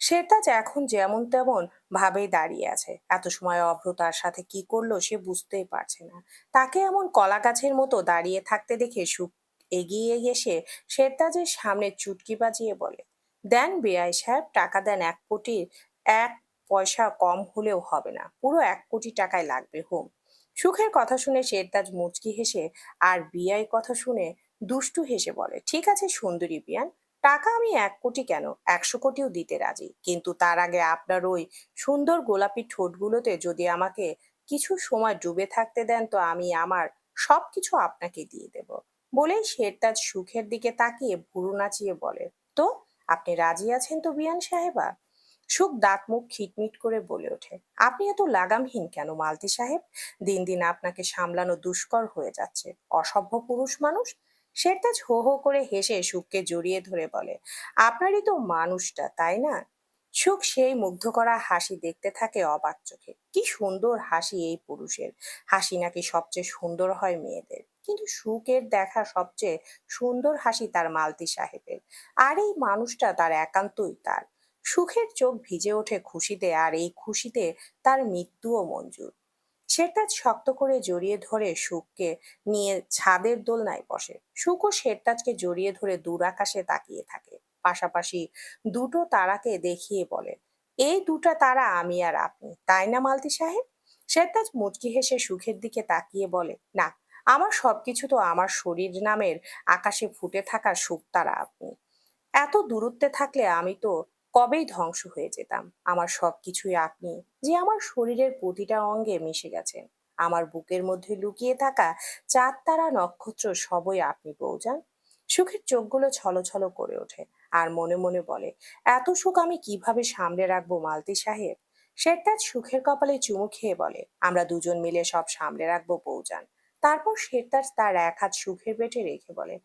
সেটা যে এখন যেমন তেমন ভাবেই দাঁড়িয়ে আছে। এত সময় অভ্র তার সাথে কি করলো সে বুঝতেই পারছে না। তাকে এমন কলা গাছের মতো দাঁড়িয়ে থাকতে দেখে সুখ এগিয়ে এসে শেরতাজের সামনে চুটকি বাজিয়ে বলে, দেন বেআই সাহেব, টাকা দেন। 1 কোটির 1 পয়সা কম হলেও হবে না, পুরো 1 কোটি টাকাই লাগবে হোম। সুখের কথা শুনে শেরতাজ মুচকি হেসে আর বিআই কথা শুনে দুষ্টু হেসে বলে, ঠিক আছে সুন্দরী বিয়ান, টাকা আমি 1 কোটি কেন, 100 কোটিও দিতে রাজি, কিন্তু তার আগে আপনার ওই সুন্দর গোলাপি ঠোঁটগুলোতে যদি আমাকে কিছু সময় ডুবে থাকতে দেন তো আমি আমার সবকিছু আপনাকে দিয়ে দেব। বলেই শেরতাজ সুখের দিকে তাকিয়ে ভুরু নাচিয়ে বলে, তো আপনি রাজি আছেন তো বিয়ান সাহেবা? সুখ দাঁত মুখ খিটমিট করে বলে ওঠে, আপনি এত লাগামহীন কেন মালতী সাহেব? দিন দিন আপনাকে সামলানো দুষ্কর হয়ে যাচ্ছে, অসভ্য পুরুষ মানুষ। শেরতাজ হো হো করে হেসে সুখকে জড়িয়ে ধরে বলে, আপনারই তো মানুষটা, তাই না? সুখ সেই মুগ্ধ করা হাসি দেখতে থাকে অবাক চোখে। কি সুন্দর হাসি এই পুরুষের! হাসি নাকি সবচেয়ে সুন্দর হয় মেয়েদের, কিন্তু সুখের দেখা সবচেয়ে সুন্দর হাসি তার মালতী সাহেবের। আর এই মানুষটা তার একান্তই তার। সুখের চোখ ভিজে ওঠে খুশিতে, আর এই খুশিতে তার মৃত্যুও মঞ্জুর। শেরতাজ শক্ত করে জড়িয়ে ধরে সুখকে নিয়ে ছাদের দোলনায় বসে। সুখও শেরতাজকে জড়িয়ে ধরে দূর আকাশে তাকিয়ে থাকে। পাশাপাশি দুটো তারাকে দেখিয়ে বলে, এই দুটো তারা আমি আর আপনি, তাই না মালতী সাহেব? শেরতাজ মুচকি হেসে সুখের দিকে তাকিয়ে বলে, না, আমার সবকিছু তো আমার শরীর নামের আকাশে ফুটে থাকা সুখ তারা আপনি। এত দূরত্বে থাকলে আমি তো কবেই ধ্বংস হয়ে যেতাম। আমার সবকিছুই আপনি, যে আমার শরীরের প্রতিটা অঙ্গে মিশে গেছেন। আমার বুকের মধ্যে লুকিয়ে থাকা চাঁদ তারা নক্ষত্র সবই আপনি বউজান। সুখের চোখগুলো ছলছল করে ওঠে আর মনে মনে বলে, এত সুখ আমি কিভাবে সামলে রাখবো মালতী সাহেব? শেরতাজ সুখের কপালে চুমু খেয়ে বলে, আমরা দুজন মিলে সব সামলে রাখবো বউজান। তারপর শেরতাজ তার 1 হাত সুখের পেটে রেখে বলে,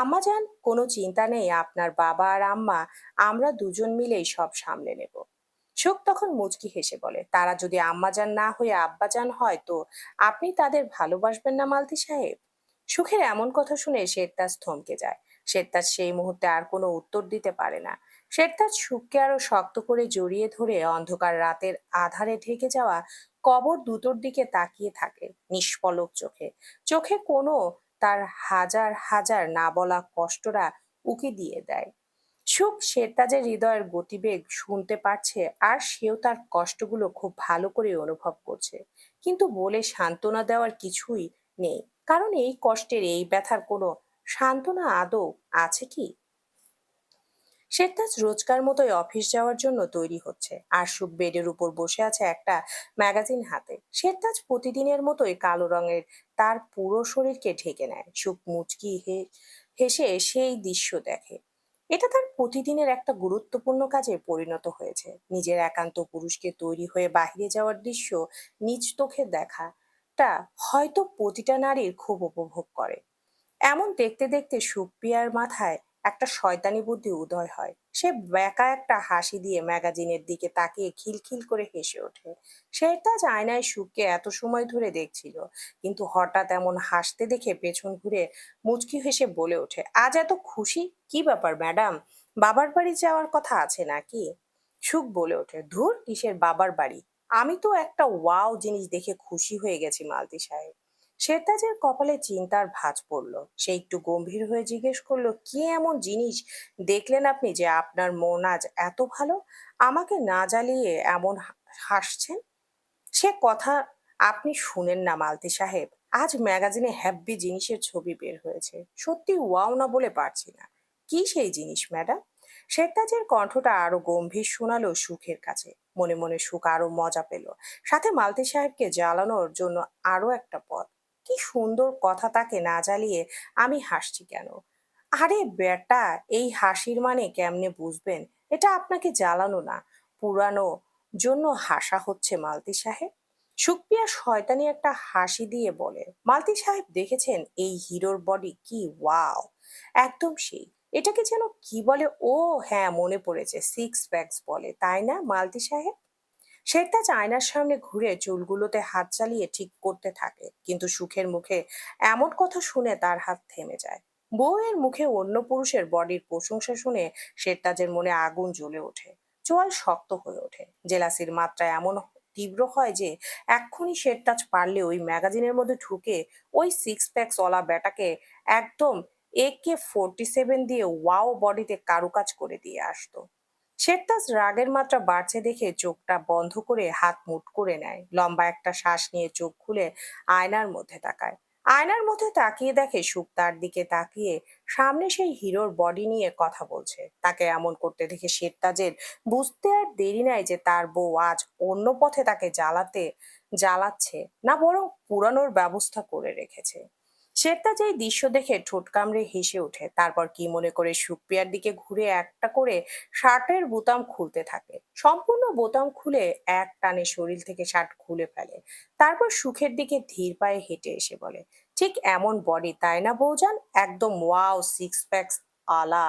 আম্মা যান, কোনো চিন্তা নেই, আপনার বাবা আর আম্মা আমরা দুজন মিলেই সব সামলে নেব। সুখ তখন মুচকি হেসে বলে, তারা যদি আম্মাজান না হয়ে আব্বাজান হয় তো আপনি তাদের ভালোবাসবেন না মালতী সাহেব? সুখের এমন কথা শুনে শেরতাজ থমকে যায়। শেরতাজ সেই মুহূর্তে আর কোনো উত্তর দিতে পারে না। শেরতাজ সুখকে আরো শক্ত করে জড়িয়ে ধরে অন্ধকার রাতের আধারে ঢেকে যাওয়া কবর দুটোর দিকে তাকিয়ে থাকে নিষ্পলক চোখে। চোখে কোনো তার হাজার হাজার না বলা কষ্টরা উকি দিয়ে দেয়। সুখ শেরতাজের হৃদয়ের গতিবেগ শুনতে পারছে, আর সেও তার কষ্টগুলো খুব ভালো করে অনুভব করছে। কিন্তু বলে সান্ত্বনা দেওয়ার কিছুই নেই, কারণ এই কষ্টের এই ব্যথার কোনো সান্ত্বনা আদৌ আছে কি? শেখতাজ রোজকার মতোই অফিস যাওয়ার জন্য তৈরি হচ্ছে, আর সুখ বেডের উপর বসে আছে একটা ম্যাগাজিন হাতে। শেখতাজ প্রতিদিনের মতোই কালো রঙের তার পুরো শরীরকে ঢেকে নেয়। সুখ মুচকি হেসে সেই দৃশ্য দেখে। এটা তার প্রতিদিনের একটা গুরুত্বপূর্ণ কাজে পরিণত হয়েছে। নিজের একান্ত পুরুষকে তৈরি হয়ে বাহিরে যাওয়ার দৃশ্য নিজ চোখে দেখাটা হয়তো প্রতিটা নারীর খুব উপভোগ করে। এমন দেখতে দেখতে সুপ্রিয়ার মাথায় একটা শয়তানি বুদ্ধি উদয় হয়। সে বেঁকা একটা হাসি দিয়ে ম্যাগাজিনের দিকে তাকিয়ে খিলখিল করে হেসে ওঠে। শেরতাজ আয়নায় সুখকে এত সময় ধরে দেখছিল, কিন্তু হঠাৎ এমন হাসতে দেখে পেছন ঘুরে মুচকি হেসে বলে ওঠে, আজ এত খুশি কি ব্যাপার ম্যাডাম? বাবার বাড়ি যাওয়ার কথা আছে নাকি? সুখ বলে ওঠে, ধুর, কিসের বাবার বাড়ি? আমি তো একটা ওয়াও জিনিস দেখে খুশি হয়ে গেছি মালতী সাহেব। শেরতাজের কপালে চিন্তার ভাঁজ পড়ল। সে একটু গম্ভীর হয়ে জিজ্ঞেস করলো, কি এমন জিনিস দেখলেন আপনি যে আপনার মন আজ এত ভালো? আমাকে না জ্বালিয়ে এমন হাসছেন। সে কথা আপনি শুনেন না মালতী সাহেব, আজ ম্যাগাজিনে হ্যাব্বি জিনিসের ছবি বের হয়েছে, সত্যি ওয়াও না বলে পারছি না। কি সেই জিনিস ম্যাডাম? শেখতাজের কণ্ঠটা আরো গম্ভীর শোনালো সুখের কাছে। মনে মনে সুখ আরো মজা পেল, সাথে মালতী সাহেবকে জ্বালানোর জন্য আরো একটা পথ। কি সুন্দর কথা, তাকে না জ্বালিয়ে আমি হাসছি কেন? আরে বেটা, এই হাসির মানে কেমনে বুঝবেন? এটা আপনাকে জ্বালানো না, পুরানো জন্য হাসা হচ্ছে মালতী সাহেব। সুপ্রিয়া শয়তানি একটা হাসি দিয়ে বলে, মালতী সাহেব দেখেছেন এই হিরোর বডি, কি ওয়াও! একদম সেই, এটাকে যেন কি বলে, ও হ্যাঁ মনে পড়েছে, 6 প্যাকস বলে, তাই না মালতী সাহেব? শেখতাজ আয়নার সামনে ঘুরে চুলগুলোতে হাত চালিয়ে ঠিক করতে থাকে, কিন্তু সুখের মুখে এমন কথা শুনে তার হাত থেমে যায়। বউয়ের মুখে অন্য পুরুষের বডির প্রশংসা শুনে শেখতাজের মনে আগুন জ্বলে ওঠে। চোয়াল শক্ত হয়ে ওঠে। জেলাসির মাত্রা এমন তীব্র হয় যে এক্ষুনি শেরতাজ পারলে ওই ম্যাগাজিনের মধ্যে ঢুকে ওই সিক্স প্যাকস ওলা ব্যাটাকে একদম AK-47 দিয়ে ওয়াও বডিতে কারুকাজ করে দিয়ে আসতো। শেরতাজ রাগের মাত্রা বাড়ছে দেখে চোখটা বন্ধ করে হাত মুঠ করে নেয়, লম্বা একটা শ্বাস নিয়ে চোখ খুলে আয়নার মধ্যে তাকায়। আয়নার মধ্যে তাকিয়ে দেখে সুখ তার দিকে তাকিয়ে সামনে সেই হিরোর বডি নিয়ে কথা বলছে। তাকে এমন করতে দেখে শেরতাজের বুঝতে আর দেরি নাই যে তার বউ আজ অন্য পথে তাকে জ্বালাচ্ছে না, বরং পুরানোর ব্যবস্থা করে রেখেছে। শেরতাজ এই দৃশ্য দেখে ঠোঁট কামড়ে হেসে ওঠে, তারপর কি মনে করে সুপ্রিয়ার দিকে ঘুরে একটা করে শার্টের বোতাম খুলতে থাকে। সম্পূর্ণ বোতাম খুলে এক টানে শরীর থেকে শার্ট খুলে ফেলে। তারপর সুখের দিকে ধীর পায়ে হেঁটে এসে বলে, ঠিক এমন বডি তাই না বউজান, একদম ওয়াও সিক্স প্যাকস আলা।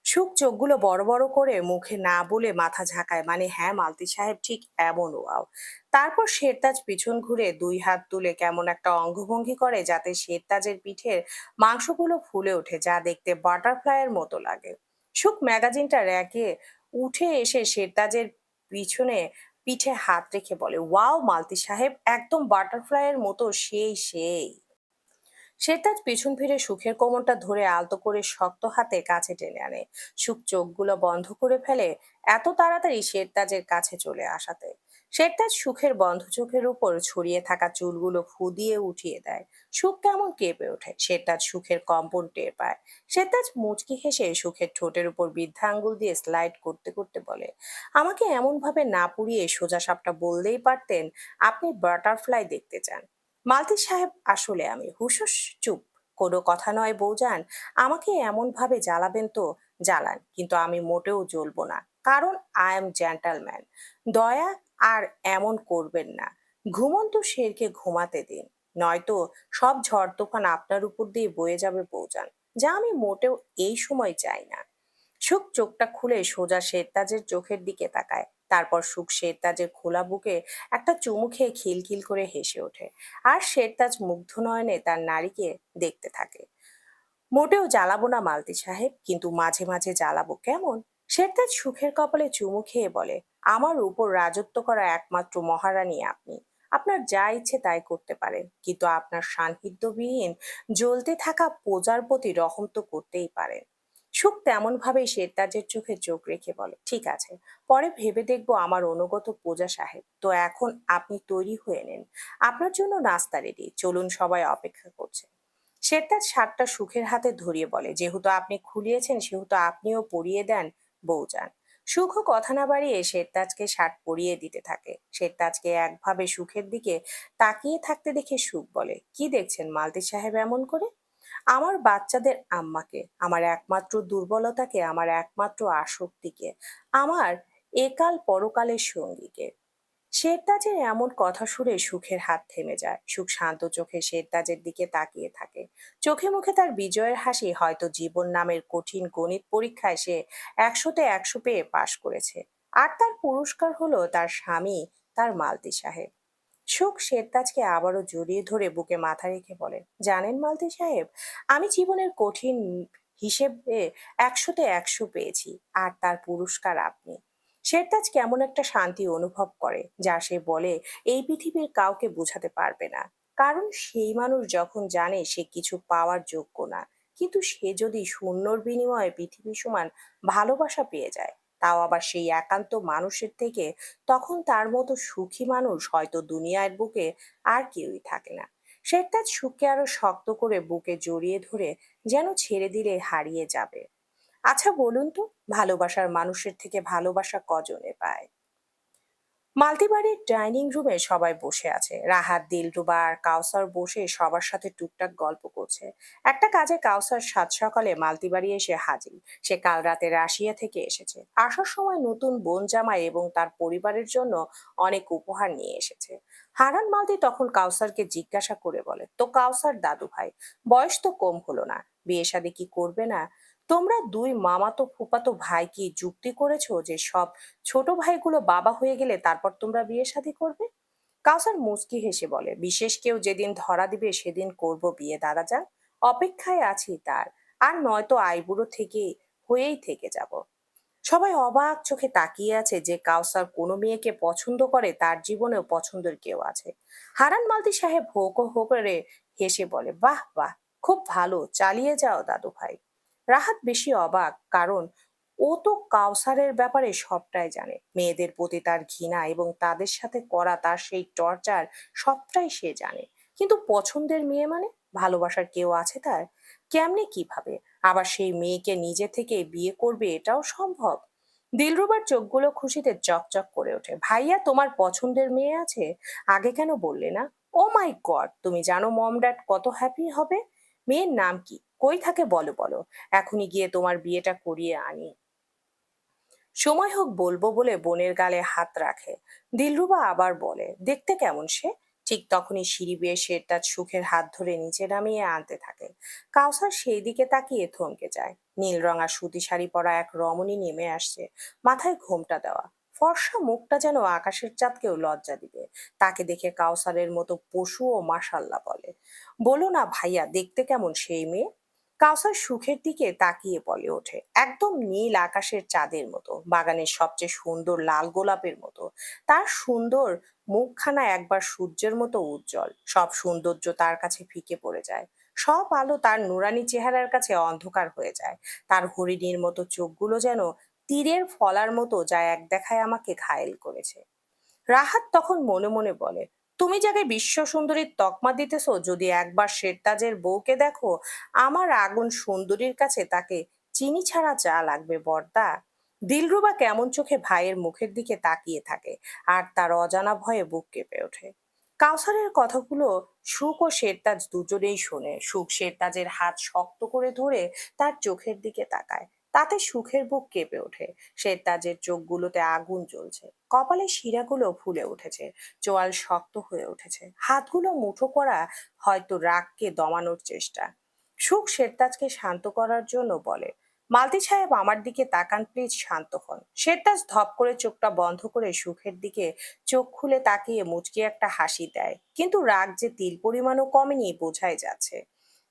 সুখ চোখগুলো বড় বড় করে মুখে না বলে মাথা ঝাঁকায়, মানে হ্যাঁ মালতী সাহেব, ঠিক এমন ওয়াও। তারপর শেরতাজ পিছন ঘুরে দুই হাত তুলে কেমন একটা অঙ্গভঙ্গি করে যাতে শেরতাজের পিঠের মাংসগুলো ফুলে ওঠে, যা দেখতে বাটারফ্লাইয়ের মতো লাগে। সুখ ম্যাগাজিনটা রেখে উঠে এসে শেরতাজের পিছনে পিঠে হাত রেখে বলে, ওয়াও মালতী সাহেব, একদম বাটারফ্লাইয়ের মতো, সেই সেই। শেরতাজ পিছন ফিরে সুখের কোমরটা ধরে আলতো করে শক্ত হাতে কাছে টেনে আনে। সুখ চোখগুলো বন্ধ করে ফেলে এত তাড়াতাড়ি শেরতাজের কাছে চলে আসাতে। শেরতাজ সুখের বন্ধ চোখের উপর ছড়িয়ে থাকা চুলগুলো ফু দিয়ে উঠিয়ে দেয়। সুখ কেমন কেঁপে ওঠে। শেরতাজ সুখের কম্পন টের পায়। শেরতাজ মুচকি হেসে সুখের ঠোঁটের উপর বৃদ্ধা আঙ্গুল দিয়ে স্লাইড করতে করতে বলে, আমাকে এমন ভাবে না পুড়িয়ে সোজা সাপটা বললেই পারতেন আপনি বাটারফ্লাই দেখতে চান। মালতী সাহেব, আসলে আমি হুশুস। চুপ। কোনো কথা নয় বউজান, আমাকে এমন ভাবে জ্বালাবেন তো জ্বালান, কিন্তু আমি মোটেও জ্বলবো না, কারণ আই এম জেন্টালম্যান। দয়া আর এমন করবেন না। ঘুমন্ত শেরকে ঘুমাতে দিন, নয়তো সব ঝড় তুফান আপনার উপর দিয়ে বয়ে যাবে বউজান, যা আমি মোটেও এই সময় চাই না। সুখ চোখটা খুলে সোজা শেরতাজের চোখের দিকে তাকায়। তারপর সুখ শেরতাজের খোলা বুকে একটা চুমু খেয়ে খিলখিল করে হেসে ওঠে। আর শেরতাজ মুগ্ধ নয়নে তার নারীকে দেখতে থাকে। মোটেও জ্বালাবো না মালতী সাহেব, কিন্তু মাঝে মাঝে জ্বালাবো কেমন। শেরতাজ সুখের কপালে চুমু খেয়ে বলে, আমার উপর রাজত্ব করা একমাত্র মহারানী আপনি। আপনার যা ইচ্ছে তাই করতে পারেন, কিন্তু আপনার সান্নিধ্যবিহীন জ্বলতে থাকা প্রজার প্রতি রহম তো করতেই পারেন। সুখ তেমন ভাবে শেরতাজের চোখে চোখ রেখে বলে, ঠিক আছে, পরে ভেবে দেখবো আমার অনুগত প্রজা সাহেব। তো এখন আপনি তৈরি হয়ে নেন, আপনার জন্য নাস্তা রেডি, চলুন, সবাই অপেক্ষা করছে। শেরতাজ শার্টটা সুখের হাতে ধরিয়ে বলে, যেহেতু আপনি খুলিয়েছেন সেহেতু আপনিও পরিয়ে দেন বউজান। সুখও কথা না বাড়িয়ে শেরতাজকে শার্ট পরিয়ে দিতে থাকে। শেরতাজকে একভাবে সুখের দিকে তাকিয়ে থাকতে দেখে সুখ বলে, কি দেখছেন মালতী সাহেব এমন করে। আমার বাচ্চাদের আম্মাকে, আমার একমাত্র দুর্বলতাকে, আমার একমাত্র আসক্তিকে, আমার একাল পরকালের সঙ্গীকে। শেরতাজের এমন কথা শুনে সুখের হাত থেমে যায়। সুখ শান্ত চোখে শেরতাজের দিকে তাকিয়ে থাকে। চোখে মুখে তার বিজয়ের হাসি। হয়তো জীবন নামের কঠিন গণিত পরীক্ষায় সে 100-তে 100 পেয়ে পাশ করেছে। আর তার পুরস্কার হলো তার স্বামী, তার মালতী সাহেব। সুখ শেরতাজকে আবারও জড়িয়ে ধরে বুকে মাথা রেখে বলেন, জানেন মালতী সাহেব, আমি জীবনের কঠিন হিসেবে 100-তে 100 পেয়েছি, আর তার পুরস্কার আপনি। শেরতাজ কেমন একটা শান্তি অনুভব করে, যা সে বলে এই পৃথিবীর কাউকে বোঝাতে পারবে না। কারণ সেই মানুষ যখন জানে সে কিছু পাওয়ার যোগ্য না, কিন্তু সে যদি শূন্যর বিনিময়ে পৃথিবী সমান ভালোবাসা পেয়ে যায়, তাও আবার সেই একান্ত মানুষের থেকে, তখন তার মতো সুখী মানুষ হয়তো দুনিয়ার বুকে আর কেউই থাকে না। শেরতাজ সুখকে আরো শক্ত করে বুকে জড়িয়ে ধরে যেন ছেড়ে দিলে হারিয়ে যাবে। আচ্ছা বলুন তো, ভালোবাসার মানুষের থেকে ভালোবাসা কজনে পায়? মাল্টিবাড়ির ডাইনিং রুমে সবাই বসে আছে। রাহাত, দিলরুবা আর কাউসার বসে সবার সাথে টুকটাক গল্প করছে। একটা কাজে কাউসার সাত সকালে মাল্টিবাড়ি এসে হাজির। সে কাল রাতে রাশিয়া থেকে এসেছে। আসার সময় নতুন বোন জামাই এবং তার পরিবারের জন্য অনেক উপহার নিয়ে এসেছে। হারান মালতি তখন কাউসারকে জিজ্ঞাসা করে বলে, তো কাউসার দাদু ভাই, বয়স তো কম হলো না, বিয়ে শাদী কি করবে না? তোমরা দুই মামাতো ফুফাতো ভাই কি যুক্তি করেছো যে সব ছোট ভাইগুলো বাবা হয়ে গেলে তারপর তোমরা বিয়ে শাদী করবে? কাউসার মুচকি হেসে বলে, বিশেষ কেউ যেদিন ধরা দিবে সেদিন করব বিয়ে দাদাজান। অপেক্ষায় আছি তার। আর নয়তো আইবুড়ো থেকে হয়েই থেকে যাব। সবাই অবাক চোখে তাকিয়ে আছে যে কাউসার কোনো মেয়েকে পছন্দ করে, তার জীবনেও পছন্দের কেউ আছে। হারান মালতি সাহেব হো করে হেসে বলে, বাহ বাহ, খুব ভালো, চালিয়ে যাও দাদু ভাই। রাহাত বেশি অবাক, কারণ ও তো কাউসারের ব্যাপারে সবটাই জানে। মেয়েদের প্রতি তার ঘৃণা এবং তাদের সাথে করা তার সেই টর্চার, সবটাই সে জানে। কিন্তু পছন্দের মেয়ে মানে ভালোবাসার কেউ আছে তার? কেমনে, কিভাবে? আবার সেই মেয়েকে নিজে থেকে বিয়ে করবে, এটাও সম্ভব? দিলরুবার চোখগুলো খুশিতে চকচক করে ওঠে। ভাইয়া, তোমার পছন্দের মেয়ে আছে? আগে কেন বললে না? ও মাই গড, তুমি জানো মম ড্যাড কত হ্যাপি হবে। মেয়ের নাম কি, কই থাকে বলো বলো, এখনই গিয়ে তোমার বিয়েটা করিয়ে আনি। সময় হোক বলবো বলে বোনের গালে হাত রাখে। দিলরুবা আবার বলে, দেখতে কেমন সে? ঠিক তখনই সিঁড়ি বেয়ে শেরতাজ সুখের হাত ধরে নিচে নামিয়ে আনতে থাকে। কাউসার সেই দিকে তাকিয়ে থমকে যায়। নীল রঙা সুতি শাড়ি পরা এক রমণী নেমে আসছে, মাথায় ঘোমটা দেওয়া। ফর্সা মুখটা যেন আকাশের চাঁদকেও লজ্জা দিবে। তাকে দেখে কাউসারের মতো পশুও মাশাল্লাহ বলে। বলো না ভাইয়া, দেখতে কেমন সেই মেয়ে? কাউসার সুখের দিকে তাকিয়ে বলে ওঠে, একদম নীল আকাশের চাঁদের মতো, বাগানের সবচেয়ে সুন্দর লাল গোলাপের মতো। তার সুন্দর মুখখানা একবার সূর্যের মতো উজ্জ্বল। সব সৌন্দর্য তার কাছে ফিকে পড়ে যায়। সব আলো তার নুরানি চেহারার কাছে অন্ধকার হয়ে যায়। তার হরিণীর মতো চোখগুলো যেন তীরের ফলার মতো, যা এক দেখায় আমাকে ঘায়েল করেছে। রাহাত তখন মনে মনে বলে, তুমি যাকে বিশ্ব সুন্দরীর তকমা দিতেছো, যদি একবার শেরতাজের বউকে দেখো, আমার আগুন সুন্দরীর কাছে তাকে চিনি ছাড়া চা লাগবে বর্দা। দিলরুবা কেমন চোখে ভাইয়ের মুখের দিকে তাকিয়ে থাকে, আর তার অজানা ভয়ে বুক কেঁপে ওঠে। কাউসারের কথাগুলো সুখ ও শেরতাজ দুজনেই শোনে। সুখ শেরতাজের হাত শক্ত করে ধরে তার চোখের দিকে তাকায়। তাতে সুখের বুক কেঁপে ওঠে। শেরতাজের চোখগুলোতে আগুন জ্বলছে, কপালের শিরাগুলো ফুলে উঠেছে, চোয়াল শক্ত হয়ে উঠেছে, হাতগুলো মুঠো করা, হয়তো রাগকে দমানোর চেষ্টা। সুখ শেরতাজকে শান্ত করার জন্য বলে, মালতি সাহেব আমার দিকে তাকান প্লিজ, শান্ত হন। শেরতাজ ধপ করে চোখটা বন্ধ করে সুখের দিকে চোখ খুলে তাকিয়ে মুচকি একটা হাসি দেয়, কিন্তু রাগ যে তিল পরিমাণও কমেনি বোঝাই যাচ্ছে।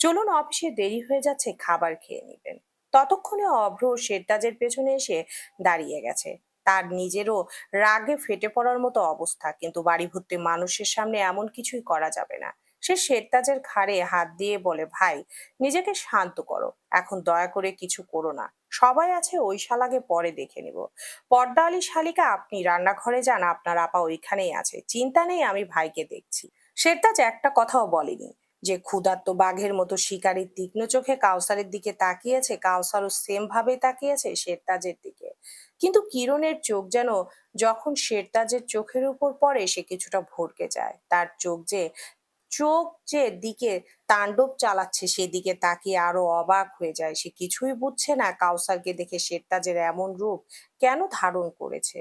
চলুন, অফিসে দেরি হয়ে যাচ্ছে, খাবার খেয়ে নিবেন। ততক্ষণে অভ্র শেরতাজের পেছনে এসে দাঁড়িয়ে গেছে। তার নিজেরও রাগে ফেটে পড়ার মতো অবস্থা, কিন্তু বাড়ি ভর্তি মানুষের সামনে এমন কিছুই করা যাবে না। সে শেরতাজের ঘাড়ে হাত দিয়ে বলে, ভাই, নিজেকে শান্ত করো, এখন দয়া করে কিছু করো না। সবাই আছে, ওই শালাকে পরে দেখে নিব। পর্দা আলী শালিকা, আপনি রান্নাঘরে যান, আপনার আপা ওইখানেই আছে, চিন্তা নেই, আমি ভাইকে দেখছি। শেরতাজ একটা কথাও বলেনি। যে ক্ষুধার্ত বাঘের মতো শিকারীর তীক্ষ্ণ চোখে কাউসারের দিকে তাকিয়েছে, কাউসারও সেম ভাবে তাকিয়েছে শেরতাজের দিকে। কিন্তু কিরণের চোখ যেন যখন শেরতাজের চোখের উপর পড়ে, সে কিছুটা ভড়কে যায়। তার চোখ যে দিকে তাণ্ডব চালাচ্ছে, সেদিকে তাকিয়ে আরো অবাক হয়ে যায়। সে কিছুই বুঝছে না কাউসারকে দেখে শেরতাজের এমন রূপ কেন ধারণ করেছে।